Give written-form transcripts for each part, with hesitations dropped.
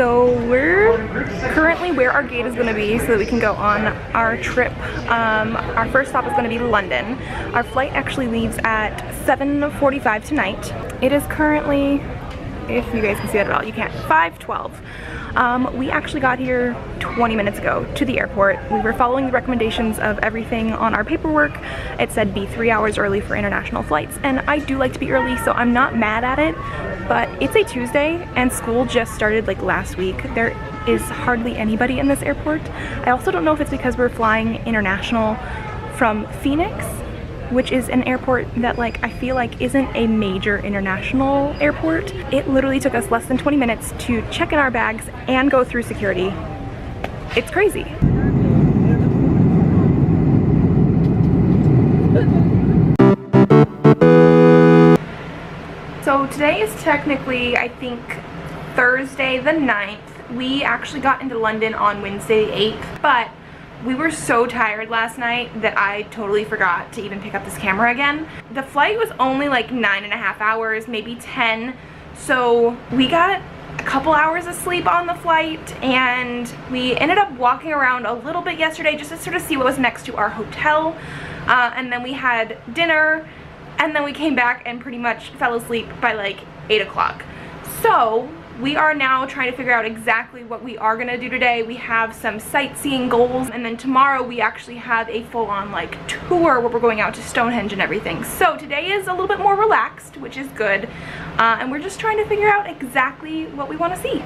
So we're currently where our gate is going to be so that we can go on our trip. Our first stop is going to be London. Our flight actually leaves at 7:45 tonight. It is currently, if you guys can see that at all, you can't, 5:12. We actually got here 20 minutes ago to the airport. We were following the recommendations of everything on our paperwork. It said be 3 hours early for international flights, and I do like to be early, so I'm not mad at it, but it's a Tuesday and school just started like last week. There is hardly anybody in this airport. I also don't know if it's because we're flying international from Phoenix, which is an airport that like I feel like isn't a major international airport. It literally took us less than 20 minutes to check in our bags and go through security. It's crazy. So today is technically, I think, Thursday the 9th. We actually got into London on Wednesday the 8th, but we were so tired last night that I totally forgot to even pick up this camera again. The flight was only like 9.5 hours, maybe 10. So we got a couple hours of sleep on the flight, and we ended up walking around a little bit yesterday just to sort of see what was next to our hotel. And then we had dinner, and then we came back and pretty much fell asleep by like 8 o'clock. So we are now trying to figure out exactly what we are gonna do today. We have some sightseeing goals, and then tomorrow we actually have a full-on like tour where we're going out to Stonehenge and everything. So today is a little bit more relaxed, which is good, and we're just trying to figure out exactly what we want to see.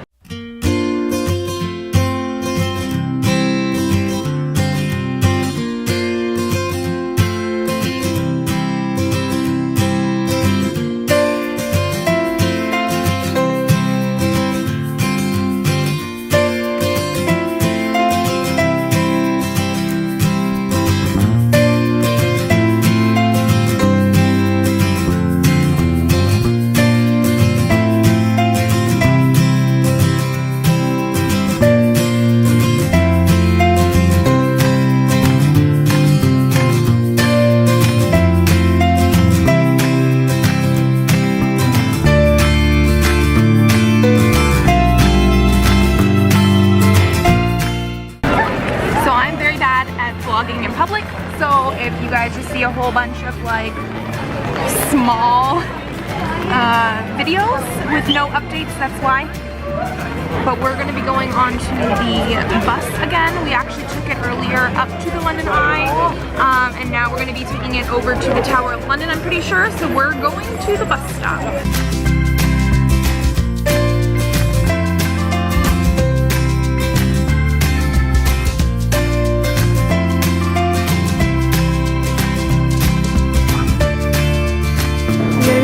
Vlogging in public, so if you guys just see a whole bunch of like small videos with no updates, that's why. But we're going to be going on to the bus again. We actually took it earlier up to the London Eye, and now we're going to be taking it over to the Tower of London, I'm pretty sure, so we're going to the bus stop.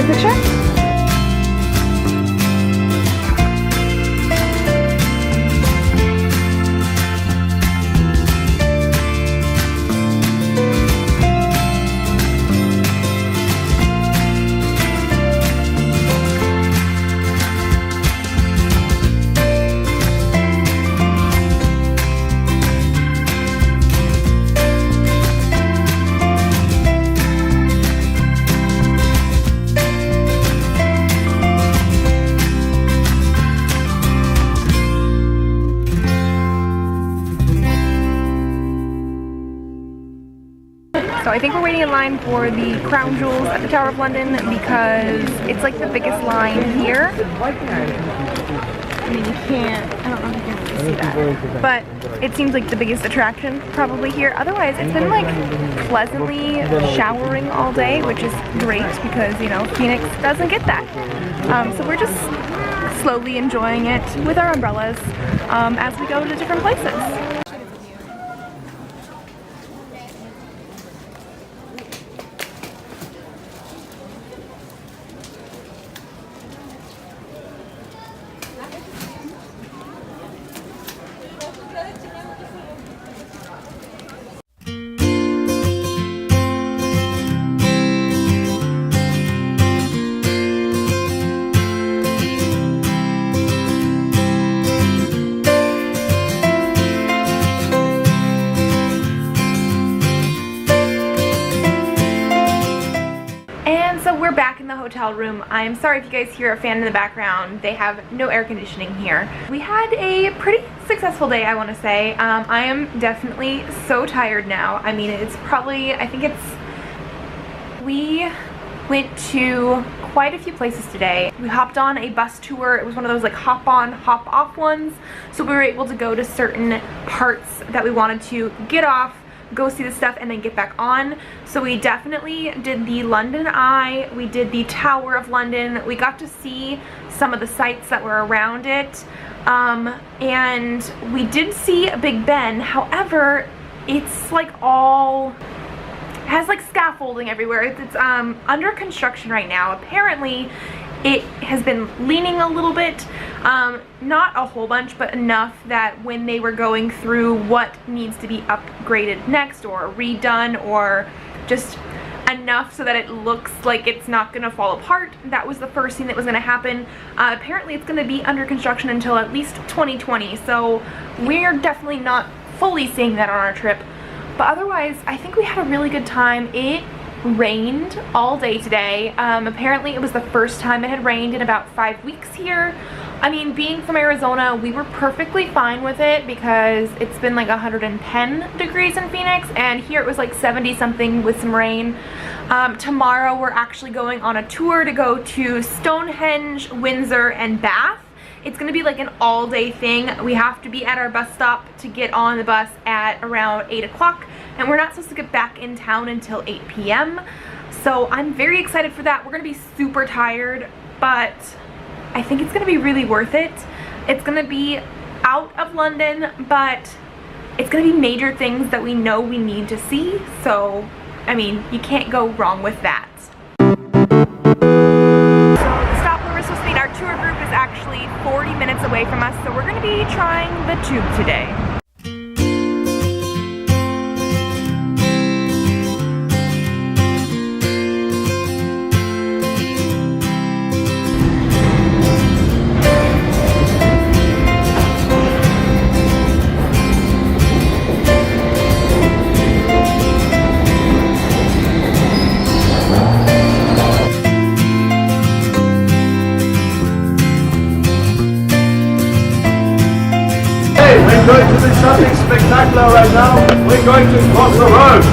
Picture? So I think we're waiting in line for the crown jewels at the Tower of London because it's like the biggest line here. I mean, you can't, I don't know if you can see that, but it seems like the biggest attraction probably here. Otherwise, it's been like pleasantly showering all day, which is great because, you know, Phoenix doesn't get that. So we're just slowly enjoying it with our umbrellas as we go to different places. room. I'm sorry if you guys hear a fan in the background. They have no air conditioning here. We had a pretty successful day, I want to say. I am definitely so tired now. I mean, it's probably, we went to quite a few places today. We hopped on a bus tour. It was one of those like hop on, hop off ones. So we were able to go to certain parts that we wanted to get off, go see the stuff, and then get back on. So we definitely did the London Eye, we did the Tower of London, we got to see some of the sights that were around it, and we did see Big Ben. However, it's like all, it has like scaffolding everywhere. It's under construction right now. Apparently it has been leaning a little bit, not a whole bunch, but enough that when they were going through what needs to be upgraded next or redone, or just enough so that it looks like it's not gonna fall apart, that was the first thing that was gonna happen. Apparently it's gonna be under construction until at least 2020, so we're definitely not fully seeing that on our trip. But otherwise, I think we had a really good time. It rained all day today. Apparently it was the first time it had rained in about 5 weeks here. I mean, being from Arizona, we were perfectly fine with it because it's been like 110 degrees in Phoenix, and here it was like 70 something with some rain. Tomorrow we're actually going on a tour to go to Stonehenge, Windsor, and Bath. It's gonna be like an all-day thing. We have to be at our bus stop to get on the bus at around 8 o'clock, and we're not supposed to get back in town until 8 p.m. So I'm very excited for that. We're gonna be super tired, but I think it's gonna be really worth it. It's gonna be out of London, but it's gonna be major things that we know we need to see. So, I mean, you can't go wrong with that. Our tour group is actually 40 minutes away from us, so we're going to be trying the tube today. We're going to do something spectacular right now. We're going to cross the road.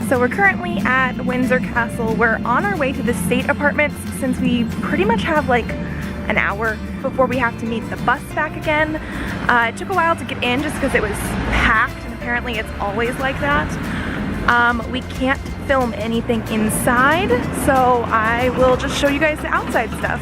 So we're currently at Windsor Castle. We're on our way to the state apartments since we pretty much have like an hour before we have to meet the bus back again. It took a while to get in just because it was packed, and apparently it's always like that. We can't film anything inside, so I will just show you guys the outside stuff.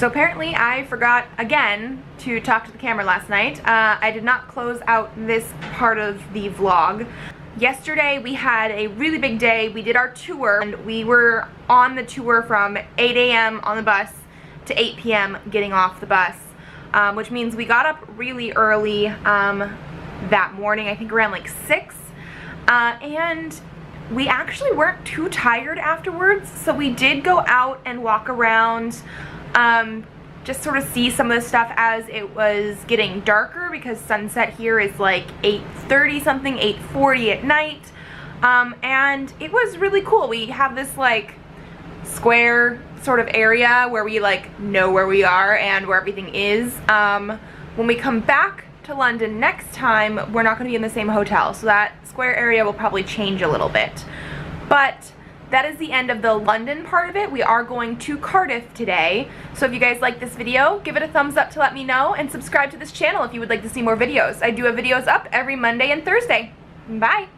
So apparently I forgot again to talk to the camera last night. I did not close out this part of the vlog. Yesterday we had a really big day. We did our tour and we were on the tour from 8 a.m. on the bus to 8 p.m. getting off the bus, which means we got up really early that morning, I think around like 6, and we actually weren't too tired afterwards, so we did go out and walk around, just sort of see some of the stuff as it was getting darker, because sunset here is like 8:30 something, 8:40 at night, and it was really cool. We have this like square sort of area where we like know where we are and where everything is. When we come back to London next time, we're not going to be in the same hotel, so that square area will probably change a little bit. But that is the end of the London part of it. We are going to Cardiff today, so if you guys like this video, give it a thumbs up to let me know, and subscribe to this channel if you would like to see more videos. I do have videos up every Monday and Thursday. Bye!